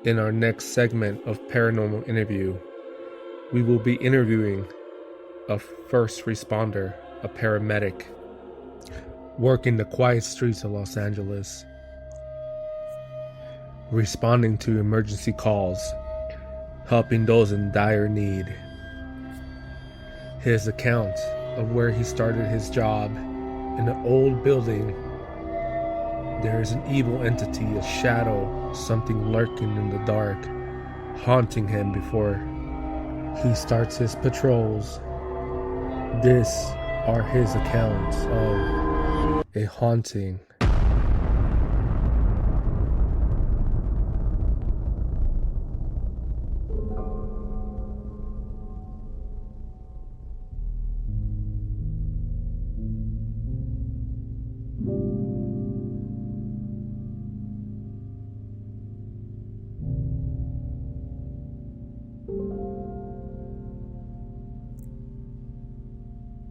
In our next segment of Paranormal Interview, we will be interviewing a first responder, a paramedic, working the quiet streets of Los Angeles, responding to emergency calls, helping those in dire need. His account of where he started his job in an old building. There is an evil entity, a shadow, something lurking in the dark, haunting him before he starts his patrols. This are his accounts of a haunting.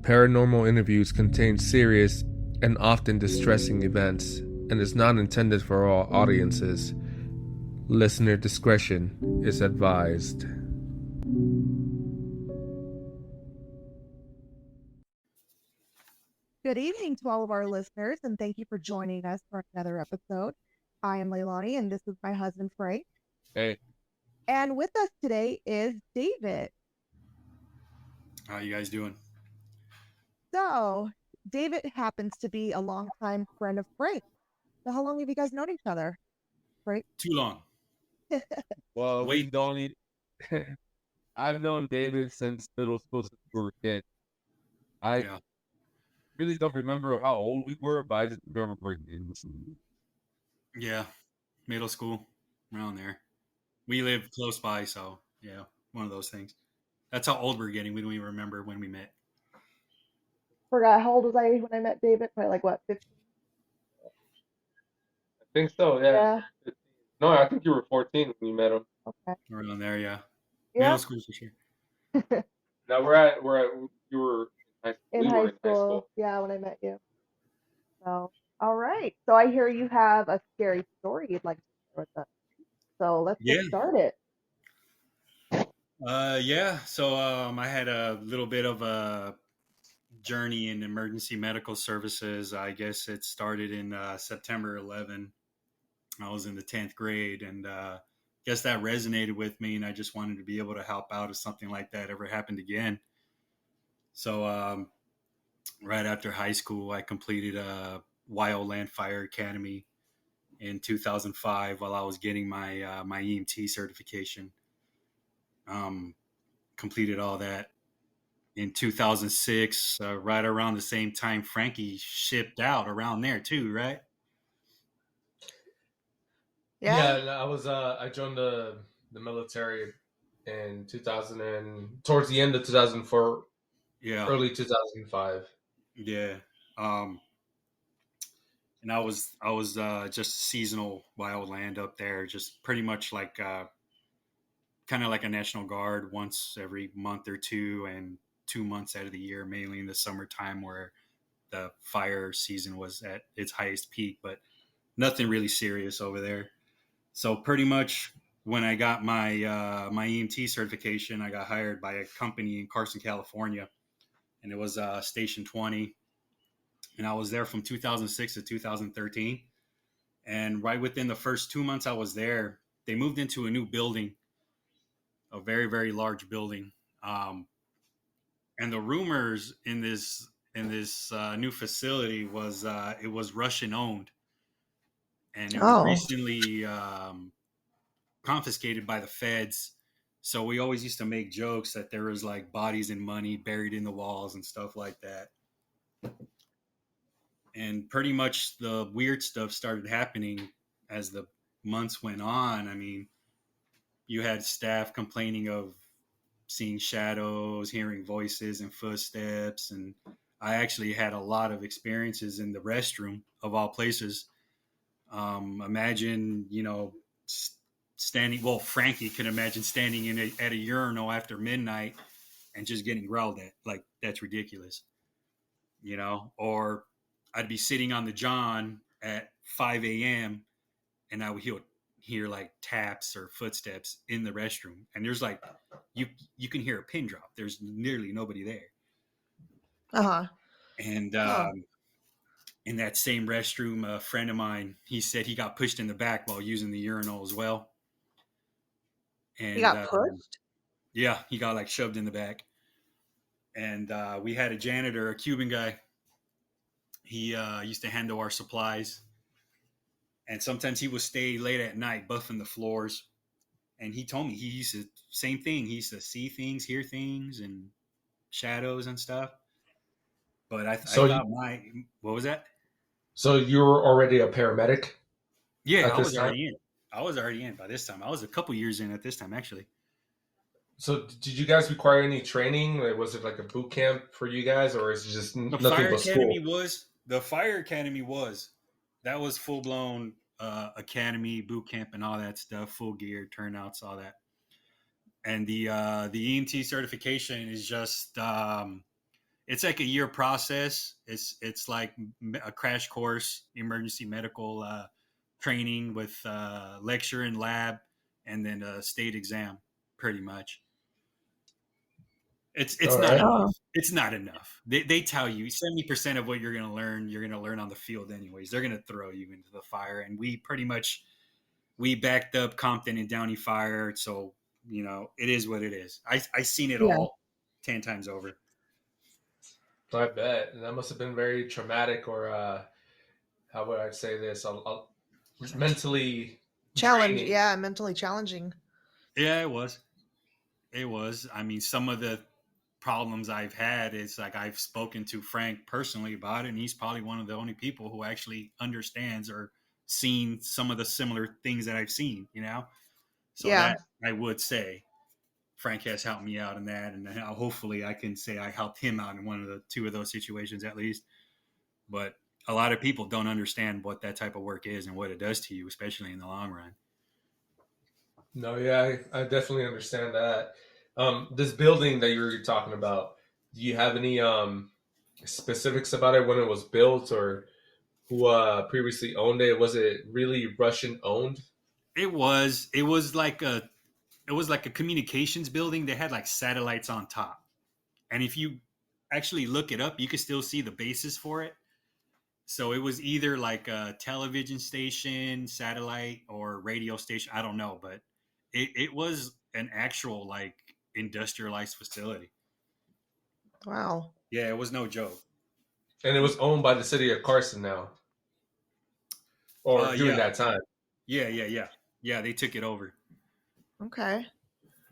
Paranormal interviews contain serious and often distressing events and is not intended for all audiences. Listener discretion is advised. Good evening to all of our listeners, and thank you for joining us for another episode. I am Leilani, and this is my husband, Frank. Hey. And with us today is David. How you guys doing? So, David happens to be a longtime friend of Frank. So, how long have you guys known each other, Frank? Too long. Well, Wait. we don't need. I've known David since middle school, since we were kids. I really don't remember how old we were, but I just remember we're kids. Yeah, middle school, around there. We live close by, so yeah, one of those things. That's how old we're getting. We don't even remember when we met. Forgot how old was I when I met David? Probably like what, 15? I think so. Yeah. No, I think you were 14 when you met him. Okay. Around there, yeah. Yeah. Middle school for sure. Now you were in high school. Yeah, when I met you. So, all right. So I hear you have a scary story you'd like to share with us. So let's get started. Yeah. So I had a little bit of a journey in emergency medical services. I guess it started in September 11. I was in the 10th grade, and guess that resonated with me, and I just wanted to be able to help out if something like that ever happened again. So right after high school, I completed a Wildland Fire Academy in 2005 while I was getting my my EMT certification. Completed all that in 2006, right around the same time Frankie shipped out, around there too, right? Yeah, I joined the military in 2000 and towards the end of 2004, early 2005. Yeah. And I was just seasonal wildland up there, just pretty much like kind of like a National Guard once every month or two, and 2 months out of the year, mainly in the summertime where the fire season was at its highest peak, but nothing really serious over there. So pretty much when I got my my EMT certification, I got hired by a company in Carson, California, and it was Station 20, and I was there from 2006 to 2013. And right within the first 2 months I was there, they moved into a new building, a very very large building, and the rumors in this new facility was it was Russian owned, and it was recently confiscated by the feds. So we always used to make jokes that there was like bodies and money buried in the walls and stuff like that. And pretty much the weird stuff started happening as the months went on. I mean, you had staff complaining of seeing shadows, hearing voices and footsteps. And I actually had a lot of experiences in the restroom of all places. Imagine, standing. Well, Frankie could imagine standing at a urinal after midnight and just getting growled at. Like, that's ridiculous, Or I'd be sitting on the john at 5 a.m. and I would hear like taps or footsteps in the restroom, and there's like you can hear a pin drop. There's nearly nobody there. And in that same restroom, a friend of mine, he said he got pushed in the back while using the urinal as well. And He got pushed? Yeah, he got like shoved in the back. And we had a janitor, a Cuban guy. He used to handle our supplies. And sometimes he would stay late at night buffing the floors. And he told me he used to, same thing. He used to see things, hear things, and shadows and stuff. But I thought what was that? So you were already a paramedic? Yeah, I was already in. I was already in by this time. I was a couple years in at this time, actually. So did you guys require any training? Like, was it like a boot camp for you guys, or is it just nothing but school? The fire academy was. That was full blown academy, boot camp, and all that stuff. Full gear, turnouts, all that. And the EMT certification is just it's like a year process. It's like a crash course, emergency medical training with lecture and lab, and then a state exam, pretty much. It's not enough. It's not enough. They tell you 70% of what you're going to learn on the field anyways. They're going to throw you into the fire, and we backed up Compton and Downey Fire, so it is what it is. I seen it all 10 times over. I bet that must have been very traumatic, or how would I say this? Mentally challenging. Yeah, mentally challenging. Yeah, it was. It was. I mean, some of the problems I've had is like I've spoken to Frank personally about it, and he's probably one of the only people who actually understands or seen some of the similar things that I've seen. So that I would say Frank has helped me out in that, and hopefully I can say I helped him out in two of those situations at least. But a lot of people don't understand what that type of work is and what it does to you, especially in the long run. No, yeah, I definitely understand that. This building that you were talking about, do you have any specifics about it, when it was built, or who previously owned it? Was it really Russian owned? It was like a communications building. They had like satellites on top, and if you actually look it up, you can still see the basis for it. So it was either like a television station, satellite, or radio station. I don't know, but it was an actual like industrialized facility. Wow. Yeah, it was no joke. And it was owned by the city of Carson now, or during that time. Yeah. They took it over. Okay.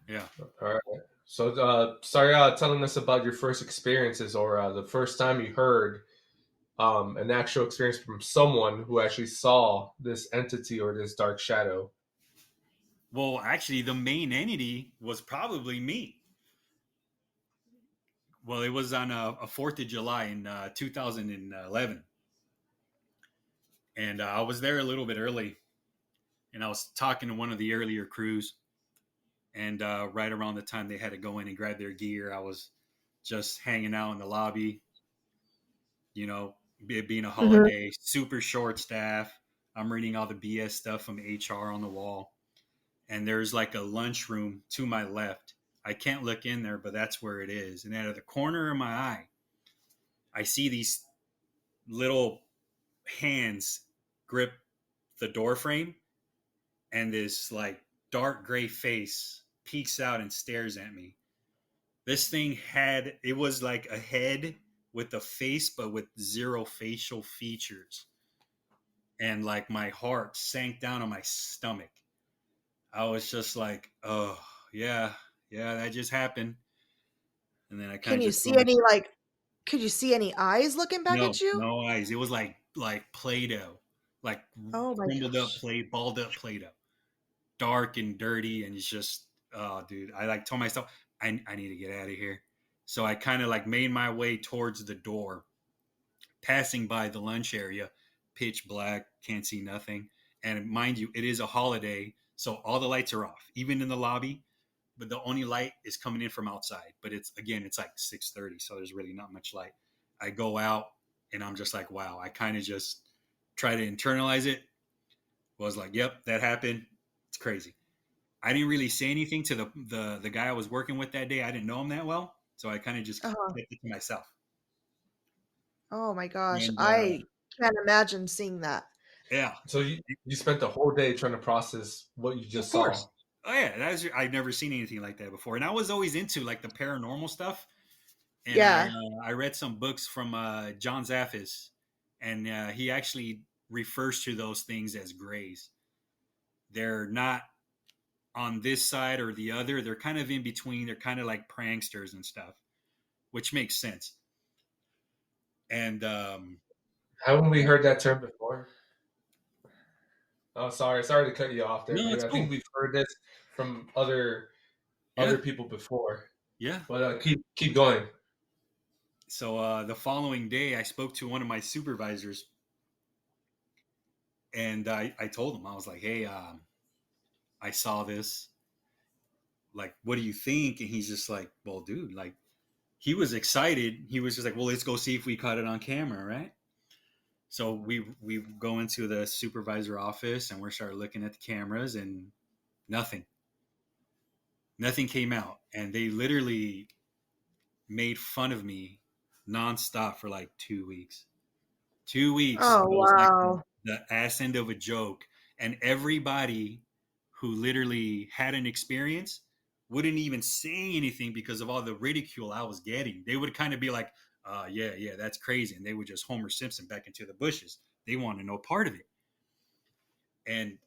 Yeah. All right. So, sorry, telling us about your first experiences, or the first time you heard an actual experience from someone who actually saw this entity or this dark shadow. Well, actually, the main entity was probably me. Well, it was on a 4th of July in 2011. And I was there a little bit early. And I was talking to one of the earlier crews. And right around the time they had to go in and grab their gear, I was just hanging out in the lobby. It being a holiday, super short staff. I'm reading all the BS stuff from HR on the wall. And there's like a lunchroom to my left. I can't look in there, but that's where it is. And out of the corner of my eye, I see these little hands grip the door frame, and this like dark gray face peeks out and stares at me. This thing it was like a head with a face, but with zero facial features. And like my heart sank down on my stomach. I was just like, oh, yeah, that just happened. And then I kind of could you see any eyes looking back at you? No eyes. It was like Play-Doh, like crumbled up balled up Play-Doh, dark and dirty, and it's just, oh, dude. I like told myself I need to get out of here. So I kind of like made my way towards the door, passing by the lunch area, pitch black, can't see nothing. And mind you, it is a holiday, so all the lights are off, even in the lobby. But the only light is coming in from outside. But it's like 6:30, so there's really not much light. I go out and I'm just like, wow. I kind of just try to internalize it. Was like, yep, that happened. crazy. I didn't really say anything to the guy I was working with that day. I didn't know him that well, so I kind of just kept it to myself. Oh my gosh, And I can't imagine seeing that. yeah, So you spent the whole day trying to process what you just of course. saw. Oh yeah, I'd never seen anything like that before, and I was always into like the paranormal stuff. And Yeah. I read some books from John Zaffis, and he actually refers to those things as grays. They're not on this side or the other. They're kind of in between. They're kind of like pranksters and stuff, which makes sense. And Haven't we heard that term before? Oh, sorry to cut you off there, no, dude. it's I cool. think we've heard this from other Yeah, people before. yeah. But keep going. So the following day, I spoke to one of my supervisors, and I told him, I was like, "Hey, I saw this. Like, what do you think?" And he's just like, "Well, dude, like." He was excited. He was just like, "Well, let's go see if we caught it on camera, right?" So we go into the supervisor office and we start looking at the cameras, and nothing, nothing came out, and they literally made fun of me nonstop for like 2 weeks. 2 weeks. Oh It was like wow. the ass end of a joke, and everybody who literally had an experience wouldn't even say anything because of all the ridicule I was getting. They would kind of be like, yeah, that's crazy," and they would just Homer Simpson back into the bushes. They want to know part of it. And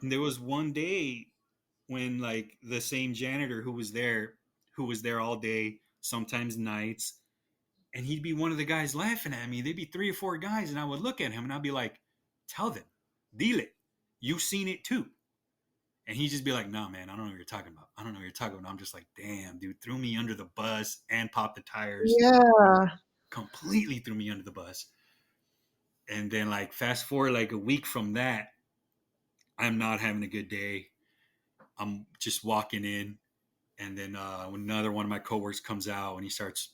there was one day when like the same janitor who was there all day, sometimes nights, and he'd be one of the guys laughing at me. They'd be 3 or 4 guys, and I would look at him and I'd be like, "Tell them, deal it. You've seen it too." And he'd just be like, "No, man, I don't know what you're talking about. I don't know what you're talking about." I'm just like, "Damn, dude, threw me under the bus and popped the tires. Yeah. Completely threw me under the bus." And then like fast forward like a week from that, I'm not having a good day. I'm just walking in, and then another one of my coworkers comes out and he starts,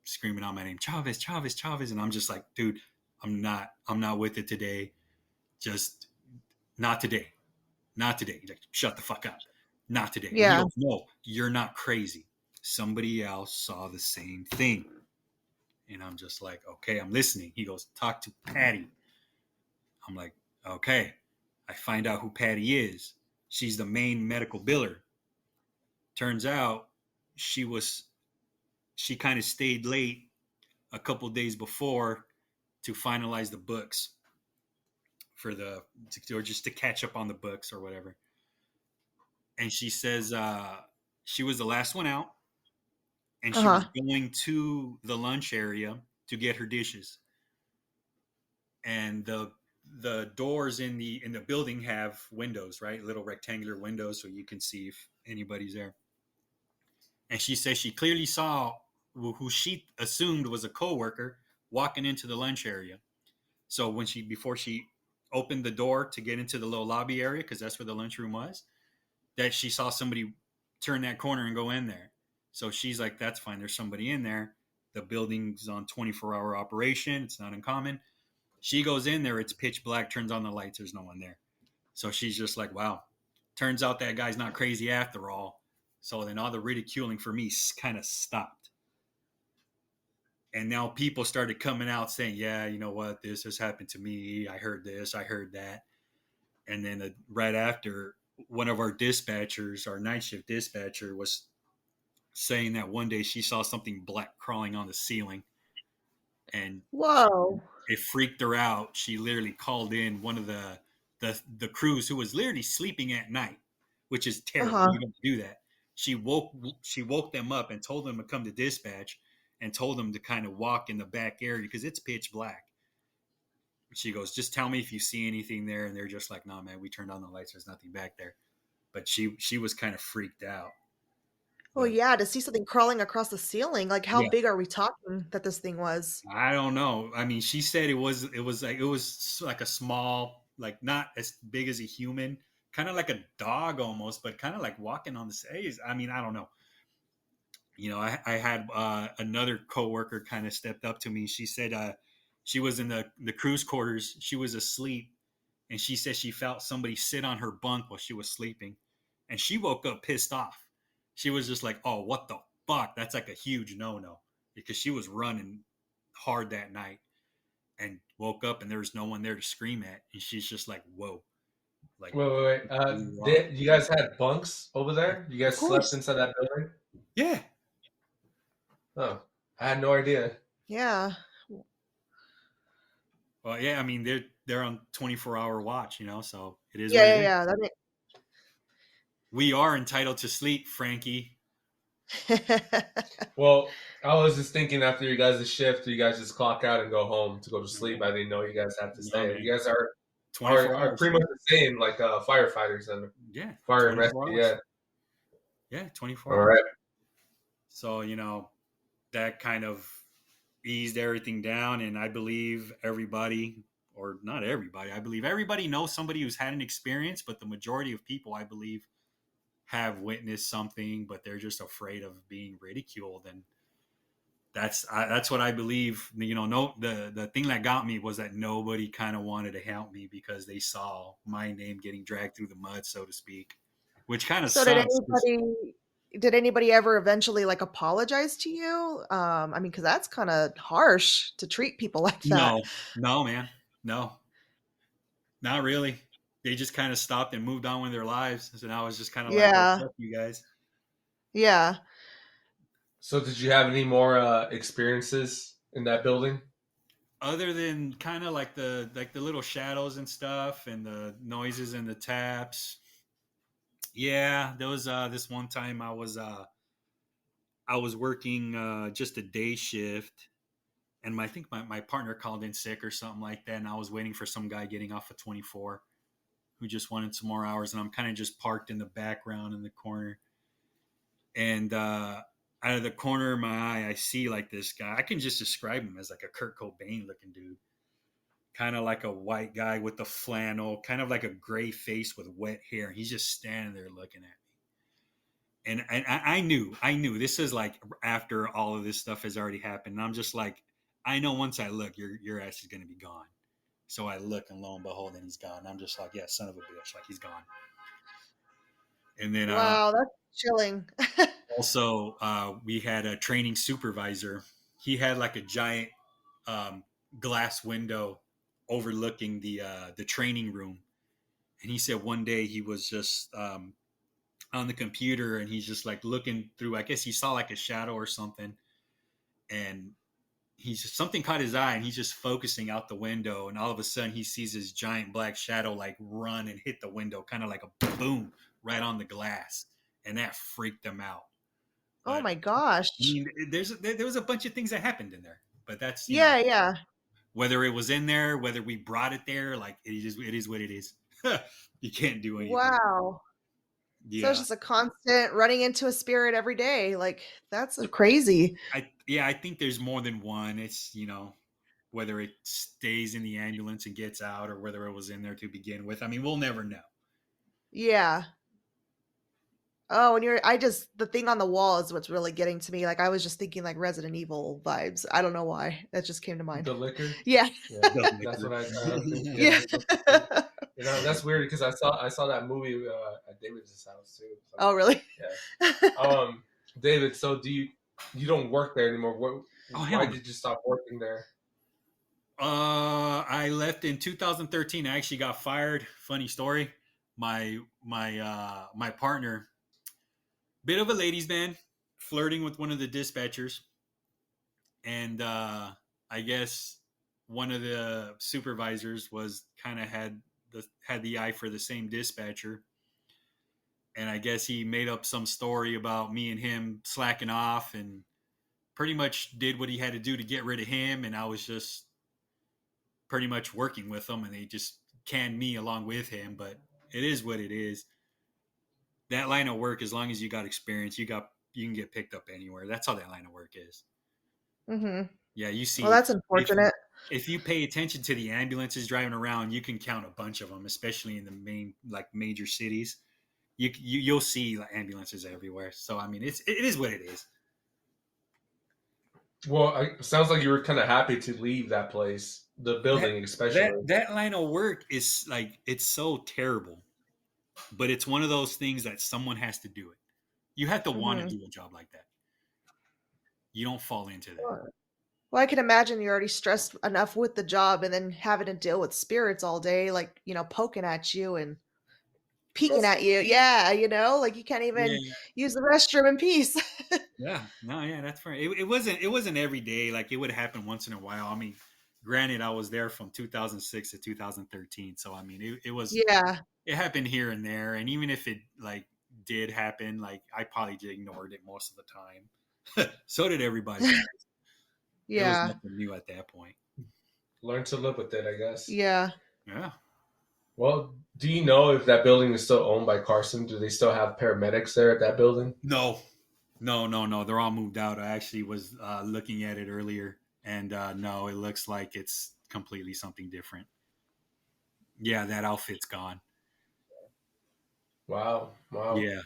screaming out my name, Chavez, Chavez, Chavez, and I'm just like, "Dude, I'm not with it today. Just not today, not today." He's like, "Shut the fuck up, not today." And he Yeah. goes, "No, you're not crazy. Somebody else saw the same thing." And I'm just like, "Okay, I'm listening." He goes, "Talk to Patty." I'm like, "Okay." I find out who Patty is. She's the main medical biller. Turns out she was she kind of stayed late a couple days before to finalize the books for or just to catch up on the books or whatever. And she says she was the last one out, and she was Uh-huh. going to the lunch area to get her dishes. And the doors in the building have windows, right? Little rectangular windows so you can see if anybody's there. And she says she clearly saw who she assumed was a coworker walking into the lunch area. So before she opened the door to get into the little lobby area, because that's where the lunchroom was, that she saw somebody turn that corner and go in there. So she's like, "That's fine. There's somebody in there. The building's on 24-hour operation. It's not uncommon." She goes in there. It's pitch black. Turns on the lights. There's no one there. So she's just like, "Wow." Turns out that guy's not crazy after all. So then all the ridiculing for me kind of stopped. And now people started coming out saying, "Yeah, you know what? This has happened to me. I heard this. I heard that." And then right after, one of our dispatchers, our night shift dispatcher, was saying that one day she saw something black crawling on the ceiling, and Whoa. it freaked her out. She literally called in one of the crews who was literally sleeping at night, which is terrible. Uh-huh. You don't do that. She woke them up and told them to come to dispatch, and told them to kind of walk in the back area because it's pitch black. She goes, "Just tell me if you see anything there," and they're just like, "No, man, we turned on the lights. There's nothing back there." But she was kind of freaked out. Well, But yeah, to see something crawling across the ceiling, like how yeah, big are we talking that this thing was? I don't know. I mean, she said it was like a small, like not as big as a human, kind of like a dog almost, but kind of like walking on the stage. I mean, I don't know. I had another coworker kind of stepped up to me. She said she was in the crew's quarters. She was asleep, and she said she felt somebody sit on her bunk while she was sleeping, and she woke up pissed off. She was just like, "Oh, what the fuck? That's like a huge no-no," because she was running hard that night and woke up and there was no one there to scream at, and she's just like, "Whoa!" Like, Wait. You guys had bunks over there? You guys slept inside that building? Yeah. Oh, I had no idea. Yeah. Well, yeah. I mean, they're on 24-hour watch, so it is. Yeah. We are entitled to sleep, Frankie. Well, I was just thinking after you guys' shift, you guys just clock out and go home to go to sleep. I didn't know you guys had to stay. You guys are 24 pretty much the same, like firefighters and fire and rescue. Hours. Yeah, 24 All hours. right. So that kind of eased everything down, and I believe everybody, or not everybody, I believe everybody knows somebody who's had an experience, but the majority of people, I believe, have witnessed something, but they're just afraid of being ridiculed. And that's what I believe. The thing that got me was that nobody kind of wanted to help me because they saw my name getting dragged through the mud, so to speak, which kind of so sucks. did anybody ever eventually like apologize to you? I mean, because that's kind of harsh to treat people like that. No, man, no, not really. They just kind of stopped and moved on with their lives. So now I was just kind of like, well, fuck you guys. Yeah. So did you have any more experiences in that building? Other than kind of like the little shadows and stuff and the noises and the taps. Yeah, there was this one time I was working just a day shift, and I think my partner called in sick or something like that, and I was waiting for some guy getting off at 24 who just wanted some more hours, and I'm kind of just parked in the background in the corner, and out of the corner of my eye, I see like this guy. I can just describe him as like a Kurt Cobain looking dude, kind of like a white guy with the flannel, kind of like a gray face with wet hair. He's just standing there looking at me. And I knew this is like after all of this stuff has already happened. And I'm just like, I know once I look, your ass is going to be gone. So I look, and lo and behold, and he's gone. I'm just like, yeah, son of a bitch, like he's gone. And then wow, that's chilling. also, we had a training supervisor. He had like a giant glass window overlooking the training room, and he said one day he was just on the computer, and he's just like looking through. I guess he saw like a shadow or something, and something caught his eye, and he's just focusing out the window, and all of a sudden he sees this giant black shadow like run and hit the window, kind of like a boom right on the glass, and that freaked him out. But, oh my gosh! I mean, there was a bunch of things that happened in there, but that's yeah. Whether it was in there, whether we brought it there, like it is what it is. You can't do anything. Wow. Yeah. So it's just a constant running into a spirit every day. Like that's crazy. I think there's more than one. It's whether it stays in the ambulance and gets out, or whether it was in there to begin with. I mean, we'll never know. Yeah. Oh, and the thing on the wall is what's really getting to me. Like I was just thinking like Resident Evil vibes. I don't know why. That just came to mind. The liquor? Yeah. That's what I think. Yeah. That's weird because I saw that movie at David's house too. So, oh, really? Yeah. David, so you don't work there anymore? Why did you stop working there? I left in 2013. I actually got fired. Funny story. My partner, bit of a ladies' man, flirting with one of the dispatchers, and I guess one of the supervisors was kind of had the eye for the same dispatcher, and I guess he made up some story about me and him slacking off, and pretty much did what he had to do to get rid of him, and I was just pretty much working with him, and they just canned me along with him. But it is what it is. That line of work, as long as you got experience, you can get picked up anywhere. That's how that line of work is. Mm-hmm. Yeah, you see. Well, that's unfortunate. If you pay attention to the ambulances driving around, you can count a bunch of them, especially in the main major cities. You'll see ambulances everywhere. So I mean, it is what it is. Well, it sounds like you were kind of happy to leave that place the building, especially. That line of work is like it's so terrible, but it's one of those things that someone has to do it. You have to want to Mhm. do a job like that. You don't fall into that. Well, I can imagine you're already stressed enough with the job and then having to deal with spirits all day, like, poking at you and peeking at you. Yeah, like you can't even Yeah, use the restroom in peace. yeah, no, yeah, that's fair. It wasn't every day. Like it would happen once in a while. I mean, granted, I was there from 2006 to 2013, so I mean, Yeah. it happened here and there, and even if it like did happen, like I probably just ignored it most of the time. So did everybody else. It was Yeah. nothing new at that point. Learn to live with it, I guess. Yeah. Yeah. Well, do you know if that building is still owned by Carson? Do they still have paramedics there at that building? No, no. They're all moved out. I actually was looking at it earlier, and no, it looks like it's completely something different. Yeah, that outfit's gone. Wow, wow. Yeah,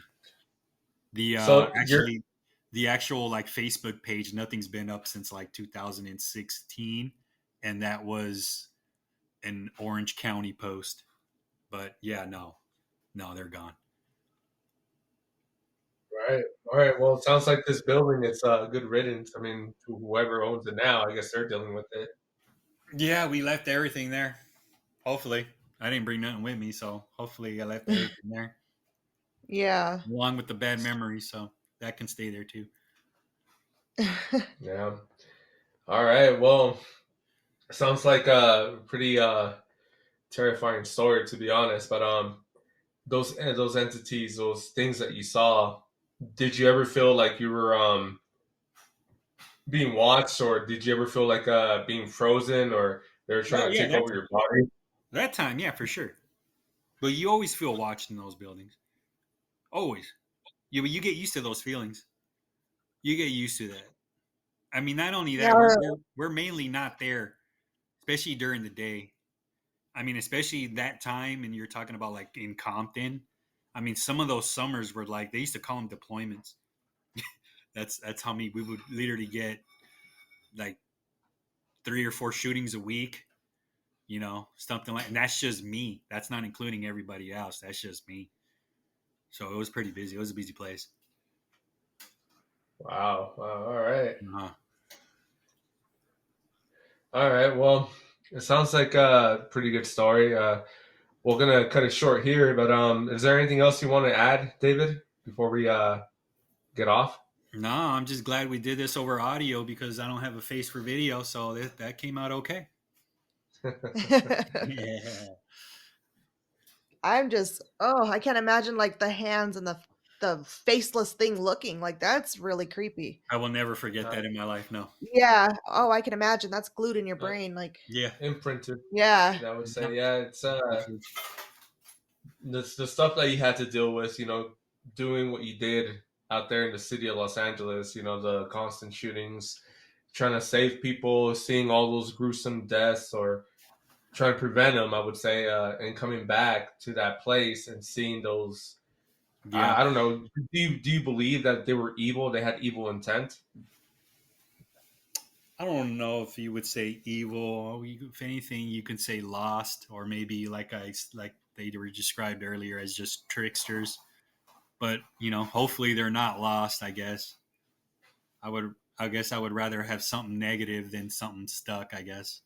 the So you're actually the actual like Facebook page, nothing's been up since like 2016, and that was an Orange County post. But yeah, no, they're gone. right. All right. Well, it sounds like this building is good riddance. I mean, to whoever owns it now, I guess they're dealing with it. Yeah, we left everything there. Hopefully, I didn't bring nothing with me, so hopefully I left everything there Yeah. along with the bad memories, so that can stay there too. Yeah. All right. Well, sounds like a pretty terrifying story, to be honest. But those entities, those things that you saw, did you ever feel like you were being watched, or did you ever feel like being frozen, or they were Oh trying to yeah, take over your body? that time, yeah, for sure. But you always feel watched in those buildings. Always. You get used to those feelings. You get used to that. I mean, not only that, Yeah. we're mainly not there, especially during the day. I mean, especially that time, and you're talking about like in Compton. I mean, some of those summers were like they used to call them deployments. That's how many we would literally get like 3 or 4 shootings a week. Something like, and that's just me. That's not including everybody else. That's just me. So it was pretty busy. It was a busy place. Wow. Wow. All right. Uh-huh. All right. Well, it sounds like a pretty good story. We're gonna cut it short here, but is there anything else you want to add, David, before we get off? No, I'm just glad we did this over audio because I don't have a face for video, so that came out okay. Yeah. I can't imagine like the hands and the faceless thing looking like that's really creepy. I will never forget that in my life. No. Yeah. Oh, I can imagine that's glued in your brain. Like, Yeah. Imprinted, yeah. I would Yeah. say. Yeah, it's the stuff that you had to deal with. Doing what you did out there in the city of Los Angeles. The constant shootings, trying to save people, seeing all those gruesome deaths, or trying to prevent them. I would say, and coming back to that place and seeing those. Yeah. I don't know. Do you believe that they were evil? They had evil intent. I don't know if you would say evil. If anything, you could say lost, or maybe like they were described earlier as just tricksters. But hopefully they're not lost. I guess I would rather have something negative than something stuck. I guess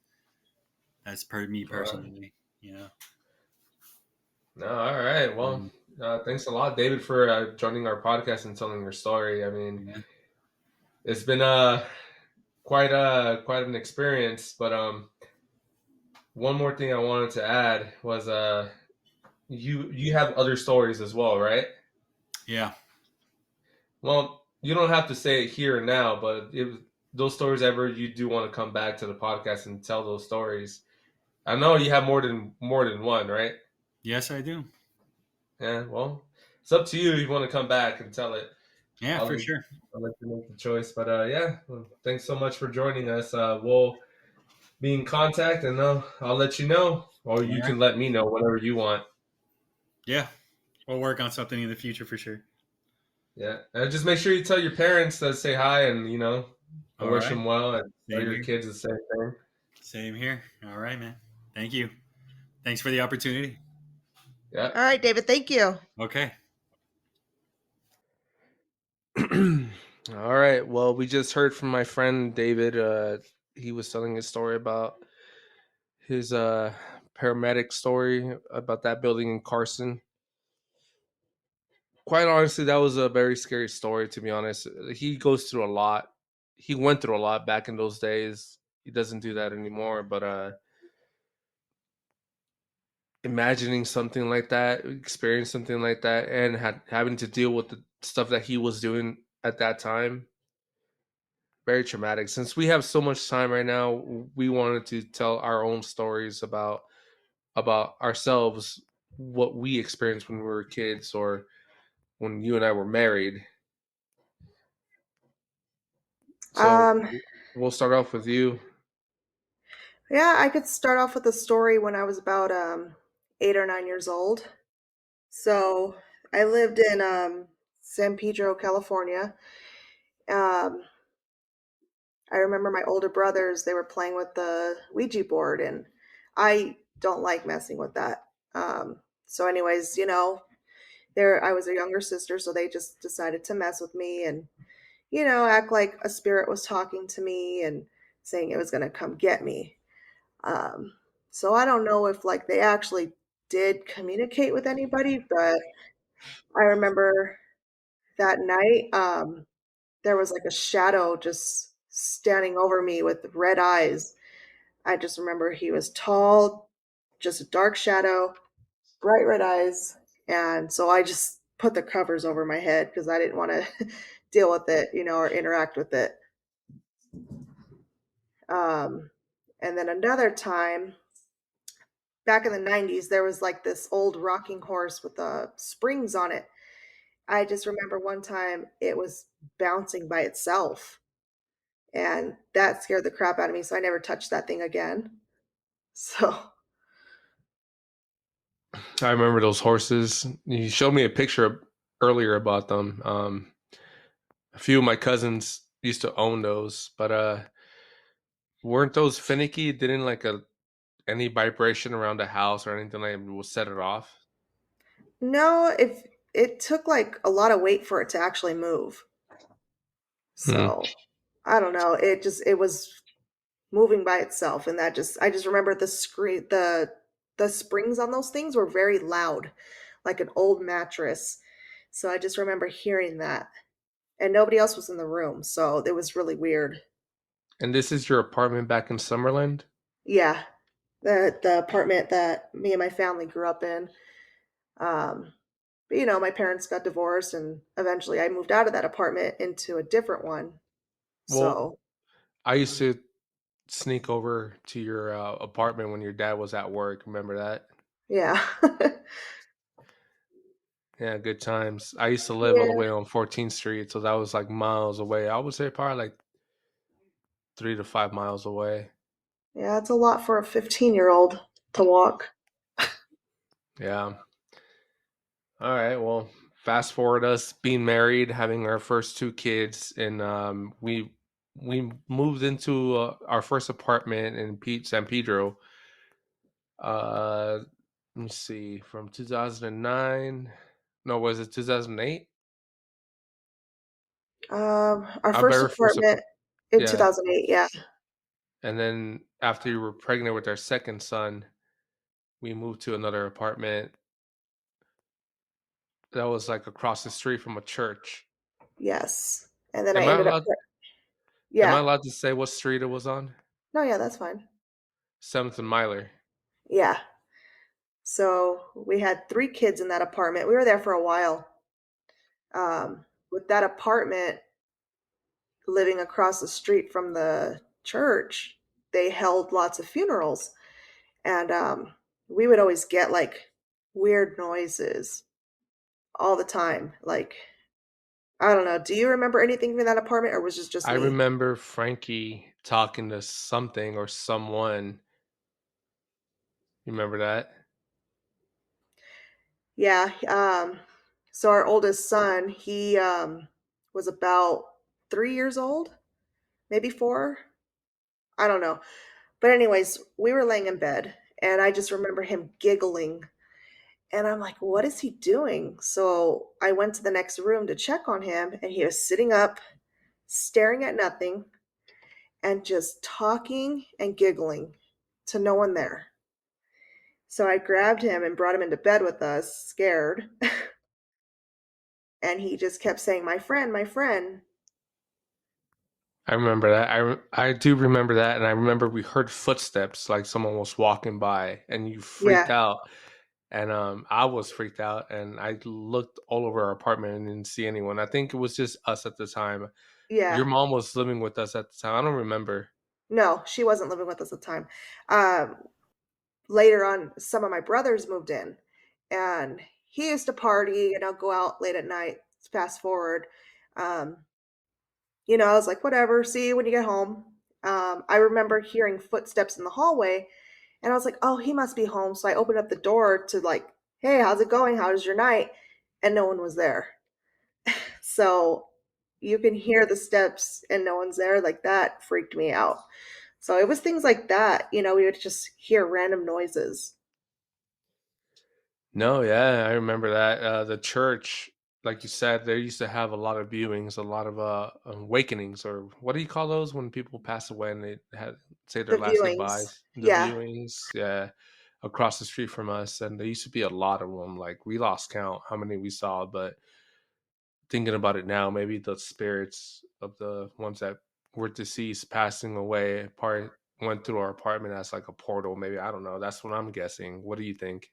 that's per me personally. No, all right. Well, Mm, thanks a lot, David, for joining our podcast and telling your story. I mean, yeah. it's been quite an experience. But one more thing I wanted to add was you have other stories as well, right? Yeah. Well, you don't have to say it here and now, but if those stories ever you do want to come back to the podcast and tell those stories, I know you have more than one, right? Yes, I do. Yeah. Well, it's up to you if you want to come back and tell it. Yeah, I'll for let, sure. I'll let you make the choice. But yeah, well, thanks so much for joining us. We'll be in contact, and I'll let you know, or All you right. can let me know whenever you want. Yeah, we'll work on something in the future for sure. Yeah, and just make sure you tell your parents to say hi, and I All wish right. them well, and tell Same your here. kids the same thing. Same here. All right, man. Thank you. Thanks for the opportunity. Yeah. All right, David, thank you. Okay. All right. Well, we just heard from my friend David. He was telling his story about his paramedic story about that building in Carson. Quite honestly, that was a very scary story, to be honest. He goes through a lot. He went through a lot back in those days. He doesn't do that anymore, but imagining something like that, experience something like that, and having to deal with the stuff that he was doing at that time, very traumatic. Since we have so much time right now, we wanted to tell our own stories about ourselves, what we experienced when we were kids, or when you and I were married. So Um, we'll start off with you. yeah, I could start off with a story when I was about 8 or 9 years old. So I lived in San Pedro, California. Um, I remember my older brothers, they were playing with the Ouija board, and I don't like messing with that. So, anyways, there I was a younger sister, so they just decided to mess with me and, act like a spirit was talking to me and saying it was going to come get me. Um, so I don't know if like they actually did communicate with anybody, but I remember that night, there was like a shadow just standing over me with red eyes. I just remember he was tall, just a dark shadow, bright red eyes. And so I just put the covers over my head because I didn't want to deal with it, or interact with it. Um, and then another time, back in the 90s, there was like this old rocking horse with springs on it. I just remember one time it was bouncing by itself, and that scared the crap out of me. So I never touched that thing again. So, I remember those horses. You showed me a picture earlier about them. A few of my cousins used to own those, but weren't those finicky? Didn't like any vibration around the house or anything like that will set it off? no, if it took like a lot of weight for it to actually move. Hmm. So, I don't know. It was moving by itself, and I just remember the springs on those things were very loud, like an old mattress. So I just remember hearing that, and nobody else was in the room, so it was really weird. And this is your apartment back in Summerland? Yeah, the apartment that me and my family grew up in. Um, but my parents got divorced, and eventually I moved out of that apartment into a different one. Well, So I used to sneak over to your apartment when your dad was at work. Remember that? yeah, Yeah, good times. I used to live all the yeah, way on 14th Street, so that was like miles away. I would say probably like 3 to 5 miles away. yeah. It's a lot for a 15-year-old to walk. Yeah. All right. Well, fast forward us being married, having our first two kids, and we moved into our first apartment in San Pedro. Uh, let me see, from 2009. No, was it 2008? Our Our first very first, apartment in yeah. 2008. Yeah, And then after you were pregnant with our second son, we moved to another apartment that was like across the street from a church. yes. And then I Am I ended up, allowed? Am I yeah. allowed to say what street it was on? No, yeah, that's fine. Seventh and Myler. Yeah. So we had 3 kids in that apartment. We were there for a while. With that apartment living across the street from the church, they held lots of funerals. And we would always get like weird noises all the time. Like, I don't know. Do you remember anything from that apartment, or was it just I me? remember Frankie talking to something or someone. You remember that? Yeah. So our oldest son, he was about 3 years old, maybe 4. I don't know. But anyways, we were laying in bed and I just remember him giggling. And I'm like, what is he doing? So I went to the next room to check on him, and he was sitting up, staring at nothing, and just talking and giggling to no one there. So I grabbed him and brought him into bed with us, scared. And he just kept saying, my friend, my friend. I remember that. I do remember that, and I remember we heard footsteps, like someone was walking by, and you freaked Yeah, out, and I was freaked out, and I looked all over our apartment and didn't see anyone. I think it was just us at the time. Your yeah. mom was living with us at the time. I don't remember. No, she wasn't living with us at the time. Um, Later on, some of my brothers moved in, and he used to party, go out late at night. Fast forward. Um, I was like, whatever, see you when you get home. I remember hearing footsteps in the hallway, and I was like, oh, he must be home. So I opened up the door to, like, hey, how's it going? How was your night? And no one was there. So you can hear the steps and no one's there. Like, that freaked me out. So it was things like that. We would just hear random noises. No, yeah, I remember that. The church, like you said, they used to have a lot of viewings, a lot of awakenings, or what do you call those when people pass away and they had say The their last viewings. goodbyes? The Yeah. viewings, yeah, across the street from us, and there used to be a lot of them. Like we lost count how many we saw, but thinking about it now, maybe the spirits of the ones that were deceased passing away part went through our apartment as like a portal. Maybe I don't know. That's what I'm guessing. What do you think?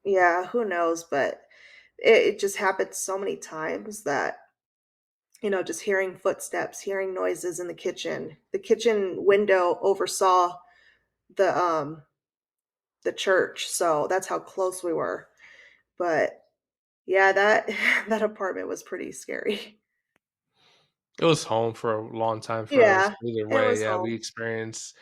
Yeah. Who knows? But it just happened so many times that, just hearing footsteps, hearing noises in the kitchen. The kitchen window oversaw the church, so that's how close we were. But yeah, that that apartment was pretty scary. It was home for a long time for us. Yeah, Either it way, was yeah, we home. experienced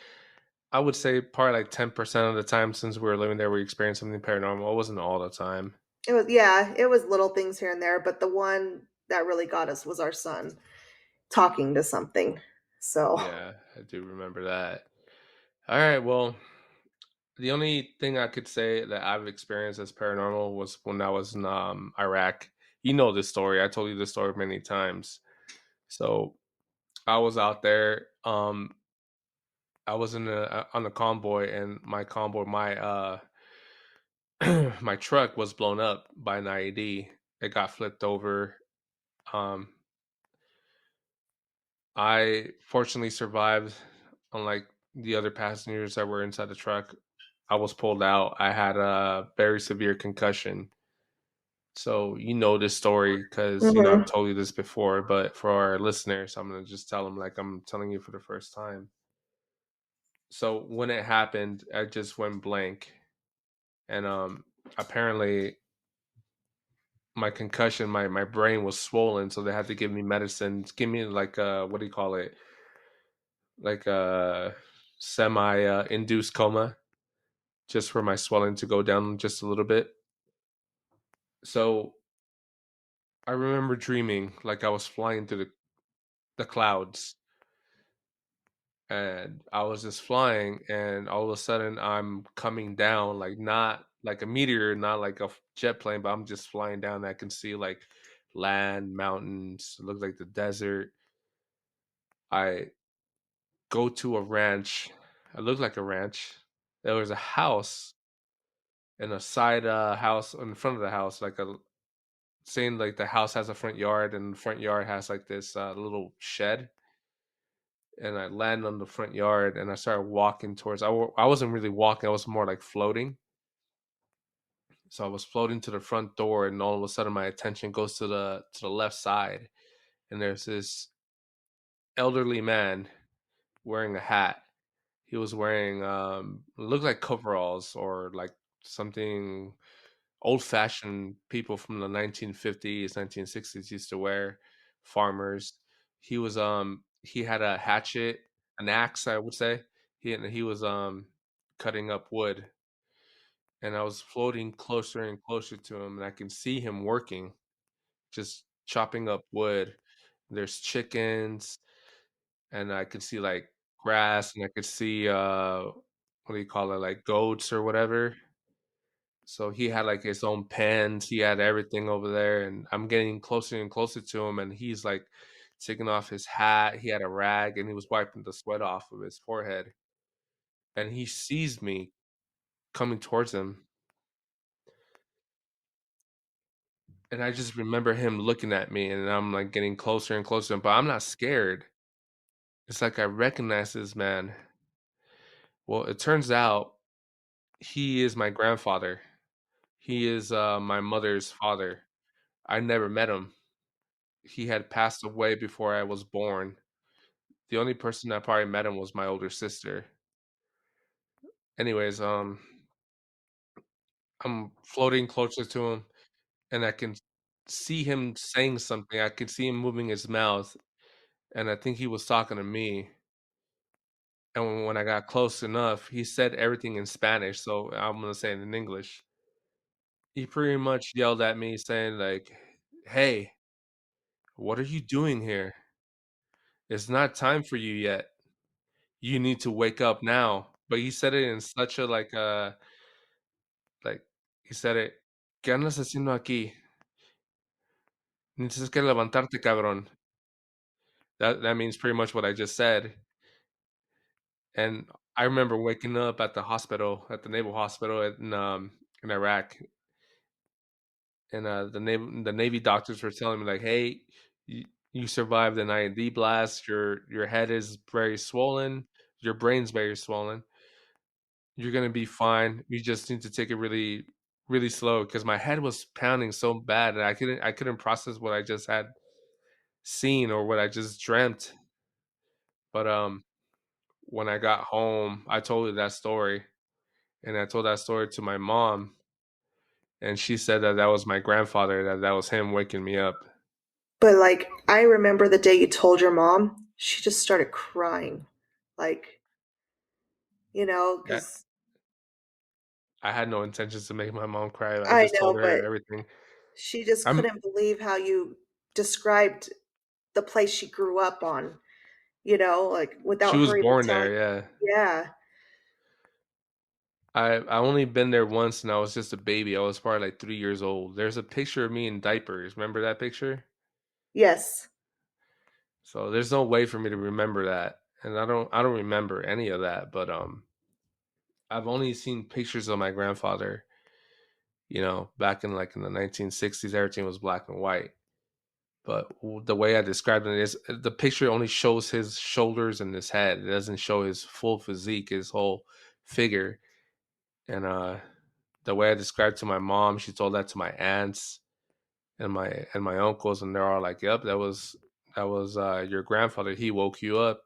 I would say probably like 10% of the time since we were living there, we experienced something paranormal. It wasn't all the time. It was little things here and there, but the one that really got us was our son talking to something. So, Yeah, I do remember that. All right, well, the only thing I could say that I've experienced as paranormal was when I was in Iraq. You know this story. I told you this story many times. So I was out there. I was in on a convoy, and my convoy, my truck was blown up by an IED. It got flipped over. Um, I fortunately survived, unlike the other passengers that were inside the truck. I was pulled out. I had a very severe concussion. So you know this story because I've mhm. told you this before, but for our listeners, I'm gonna just tell them like I'm telling you for the first time. So when it happened, I just went blank, and apparently my concussion, my brain was swollen, so they had to give me medicine, give me like what do you call it, like a semi induced coma, just for my swelling to go down just a little bit. So I remember dreaming like I was flying through the clouds, and I was just flying, and all of a sudden I'm coming down, like not like a meteor, not like a jet plane, but I'm just flying down. I can see like land, mountains, it looked like the desert. I go to a ranch. It looked like a ranch. There was a house and a side house in front of the house, like a saying like the house has a front yard, and the front yard has like this little shed. And I landed on the front yard, and I started walking towards. I wasn't really walking; I was more like floating. So I was floating to the front door, and all of a sudden, my attention goes to the left side, and there's this elderly man wearing a hat. He was wearing it looked like coveralls or like something old fashioned people from the 1950s, 1960s used to wear, farmers. He had a hatchet, an axe, I would say. He was cutting up wood, and I was floating closer and closer to him, and I can see him working, just chopping up wood. There's chickens, and I could see like grass, and I could see what do you call it, like goats or whatever. So he had like his own pens. He had everything over there, and I'm getting closer and closer to him, and he's like taking off his hat. He had a rag, and he was wiping the sweat off of his forehead. And he sees me coming towards him, and I just remember him looking at me, and I'm like getting closer and closer, but I'm not scared. It's like I recognize this man. Well, it turns out he is my grandfather. He is my mother's father. I never met him. He had passed away before I was born. The only person that probably met him was my older sister. Anyways, I'm floating closer to him, and I can see him saying something. I can see him moving his mouth, and I think he was talking to me. And when I got close enough, he said everything in Spanish, so I'm gonna say it in English. He pretty much yelled at me saying like, "Hey, what are you doing here? It's not time for you yet. You need to wake up now." But he said it in such a like he said it, "¿Qué andas haciendo aquí? Tienes que levantarte, cabrón." That means pretty much what I just said. And I remember waking up at the hospital, at the naval hospital in Iraq, and the Navy doctors were telling me like, "Hey, you survived an IED blast. Your head is very swollen. Your brain's very swollen. You're gonna be fine. You just need to take it really, really slow." Because my head was pounding so bad, and I couldn't process what I just had seen or what I just dreamt. But when I got home, I told her that story, and I told that story to my mom, and she said that that was my grandfather, that was him waking me up. But like, I remember the day you told your mom, she just started crying. Like, I, because I had no intentions to make my mom cry. I I just told know, her but everything. she just I'm couldn't believe how you described the place she grew up on, like She without was her even born telling. there, yeah. Yeah. I only been there once, and I was just a baby. I was probably like 3 years old. There's a picture of me in diapers. Remember that picture? Yes. So there's no way for me to remember that, and I don't remember any of that. But I've only seen pictures of my grandfather. Back in like in the 1960s, everything was black and white. But the way I described it is the picture only shows his shoulders and his head. It doesn't show his full physique, his whole figure. And the way I described to my mom, she told that to my aunts and my uncles, and they're all like, "Yep, that was your grandfather. He woke you up."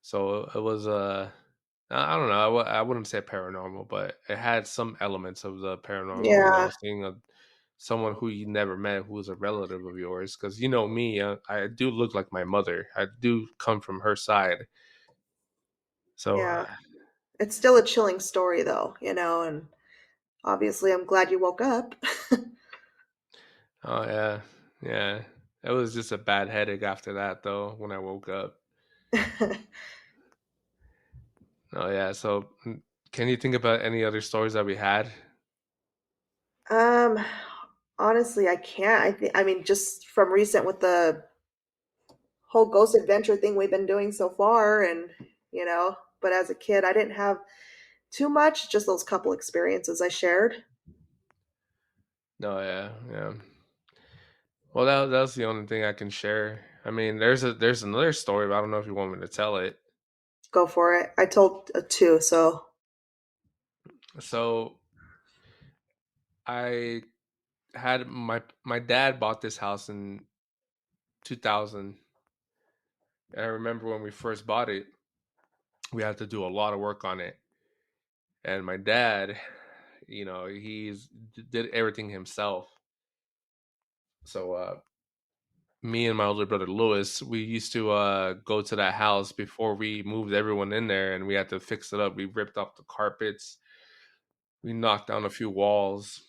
So it was I don't know. I wouldn't say paranormal, but it had some elements of the paranormal. Yeah. Seeing someone who you never met, who was a relative of yours, because you know me, I do look like my mother. I do come from her side. So, Yeah. It's still a chilling story though, and obviously I'm glad you woke up. oh yeah, yeah. It was just a bad headache after that, though. When I woke up. Oh yeah. So, can you think about any other stories that we had? Um, honestly, I can't. I mean, just from recent with the whole ghost adventure thing we've been doing so far, and but as a kid, I didn't have too much. Just those couple experiences I shared. No, yeah, yeah. Well, that's the only thing I can share. I mean, there's another story, but I don't know if you want me to tell it. Go for it. I told two, so So I had my dad bought this house in 2000. And I remember when we first bought it, we had to do a lot of work on it. And my dad, he did everything himself. So me and my older brother Lewis, we used to go to that house before we moved everyone in there, and we had to fix it up. We ripped off the carpets, we knocked down a few walls.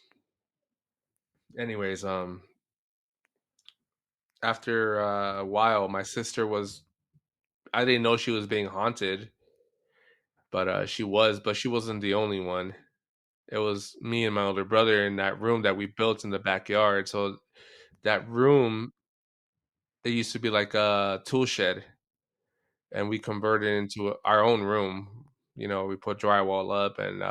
Anyways, after a while, my sister was, I didn't know she was being haunted. but she wasn't the only one. It was me and my older brother in that room that we built in the backyard. So that room, it used to be like a tool shed, and we converted it into our own room. We put drywall up and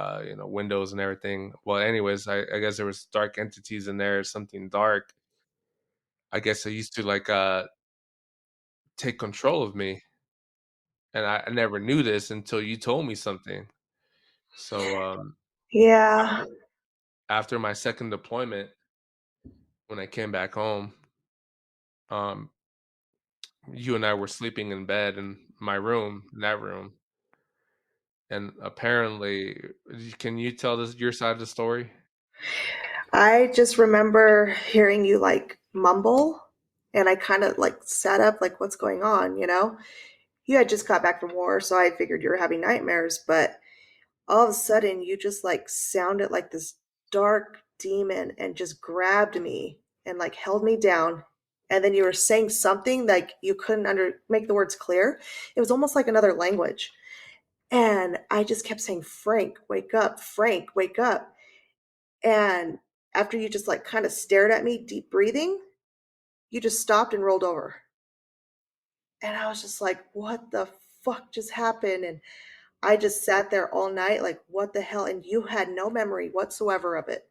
windows and everything. Well, anyways, I guess there was dark entities in there, something dark. I guess they used to like take control of me, and I never knew this until you told me something. So Yeah. after my second deployment, when I came back home, um, you and I were sleeping in bed in my room, in that room, and apparently, can you tell this your side of the story? I just remember hearing you like mumble, and I kind of like sat up, like, what's going on, you know? You had just got back from war, so I figured you were having nightmares, but all of a sudden you just like sounded like this dark demon and just grabbed me and like held me down. And then you were saying something like you couldn't make the words clear. It was almost like another language. And I just kept saying, Frank, wake up, Frank, wake up. And after you just like kind of stared at me, deep breathing, you just stopped and rolled over. And I was just like, what the fuck just happened? And I just sat there all night, like, what the hell? And you had no memory whatsoever of it.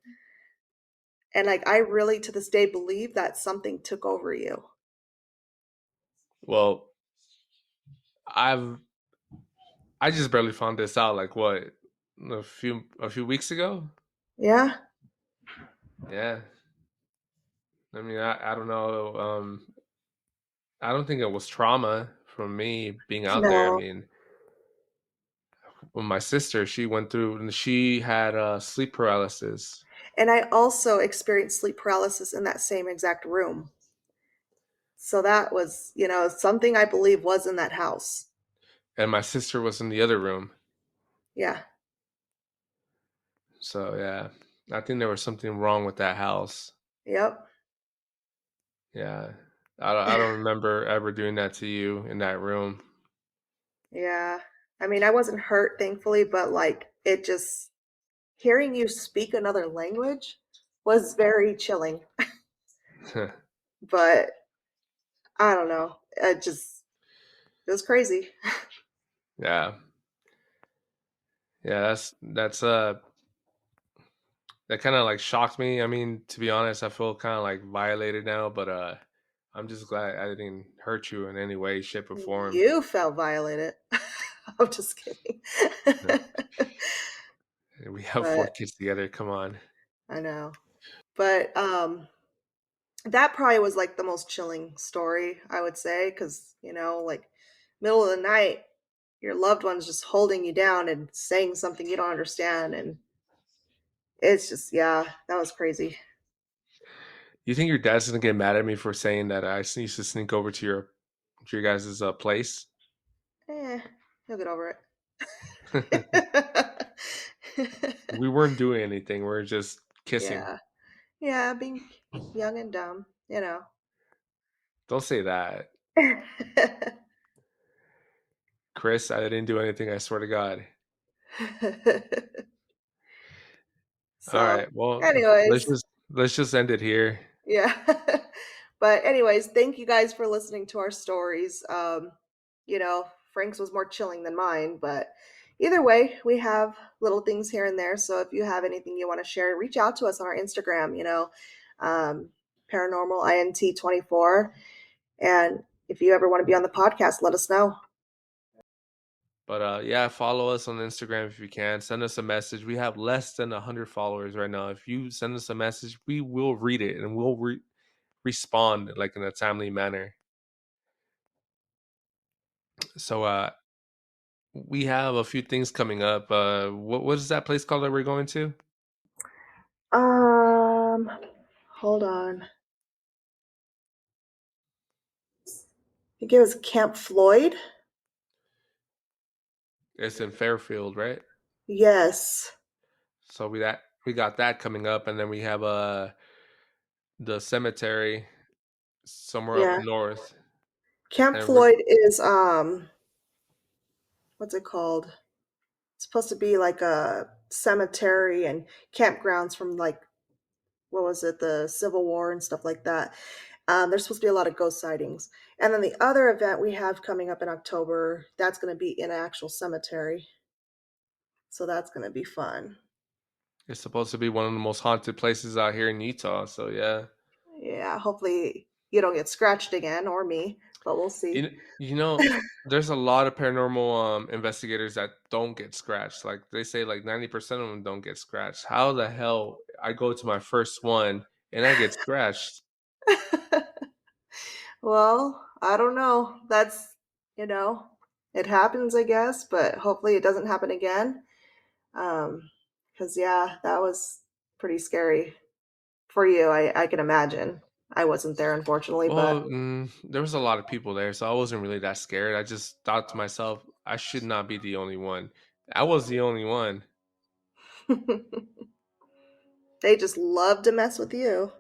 And like, I really to this day believe that something took over you. Well, I've I just barely found this out. Like what, a few weeks ago? Yeah? Yeah. I mean, I don't know. I don't think it was trauma from me being out there. I No. mean, when my sister, she went through and she had sleep paralysis, And I also experienced sleep paralysis in that same exact room. So that was, something I believe was in that house. and my sister was in the other room. Yeah. So yeah, I think there was something wrong with that house. Yep. Yeah, I don't remember ever doing that to you in that room. Yeah. I mean, I wasn't hurt, thankfully, but like, it just, hearing you speak another language was very chilling. But I don't know. It was crazy. Yeah, yeah, that kind of like shocked me. I mean, to be honest, I feel kind of like violated now, but I'm just glad I didn't hurt you in any way, shape, or form. You felt violated. I'm just kidding. We have four But kids together. Come on. I know. But that probably was like the most chilling story, I would say, because, like middle of the night, your loved one's just holding you down and saying something you don't understand. And it's just, yeah, that was crazy. You think your dad's gonna get mad at me for saying that I used to sneak over to your guys' place? Eh, he'll get over We it. weren't doing anything. We are just kissing. Yeah. Yeah, being young and dumb, Don't say that, Chris. I didn't do anything. I swear to God. All So, right. Well, let's anyways, just let's just end it here. yeah. But anyways, thank you guys for listening to our stories. Frank's was more chilling than mine, but either way, we have little things here and there. So if you have anything you want to share, reach out to us on our Instagram, um, paranormal int 24. And if you ever want to be on the podcast, let us know. But yeah, follow us on Instagram if you can. Send us a message. We have less than 100 followers right now. If you send us a message, we will read it and we'll respond like in a timely manner. So we have a few things coming up. What is that place called that we're going to? Um, Hold on. I think it was Camp Floyd. It's in Fairfield, right? Yes. So we got that coming up, and then we have the cemetery somewhere up Yeah. north, Camp and we're Floyd is what's it called? supposed to be like a cemetery and campgrounds from like, what was it, the Civil War and stuff like that. There's supposed to be a lot of ghost sightings. And then the other event we have coming up in October, that's going to be in an actual cemetery. So that's going to be fun. It's supposed to be one of the most haunted places out here in Utah. So yeah. Yeah, hopefully you don't get scratched again, or me, but we'll see. You know, there's a lot of paranormal investigators that don't get scratched. Like they say, like 90% of them don't get scratched. How the hell I go to my first one and I get scratched? Well, I don't know. That's, you know, it happens, I guess, but hopefully it doesn't happen again. Because yeah, that was pretty scary for you. I can imagine. I wasn't there, unfortunately, but Well, there was a lot of people there, so I wasn't really that scared. I just thought to myself, I should not be the only one. I was the only one. they just love to mess with you.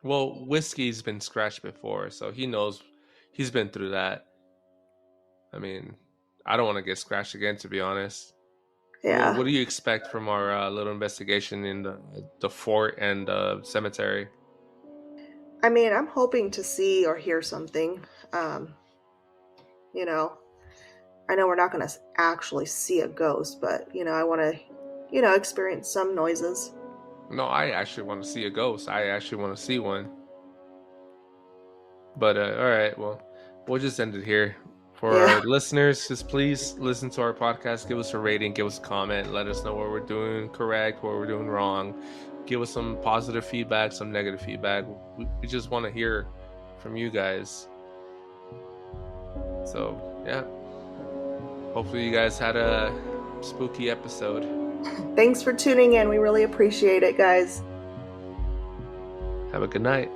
Well, Whiskey's been scratched before, so he knows he's been through that. I mean, I don't want to get scratched again, to be honest. Yeah. What do you expect from our little investigation in the fort and the cemetery? I mean, I'm hoping to see or hear something. Um, you know, I know we're not going to actually see a ghost, but, I want to, experience some noises. No, I actually want to see a ghost. I actually want to see one. But all right, well, we'll just end it here. For Yeah. our listeners, just please listen to our podcast. Give us a rating, give us a comment, let us know what we're doing correct, what we're doing wrong. Give us some positive feedback, some negative feedback. We just want to hear from you guys. So, yeah. Hopefully you guys had a spooky episode. Thanks for tuning in. We really appreciate it, guys. Have a good night.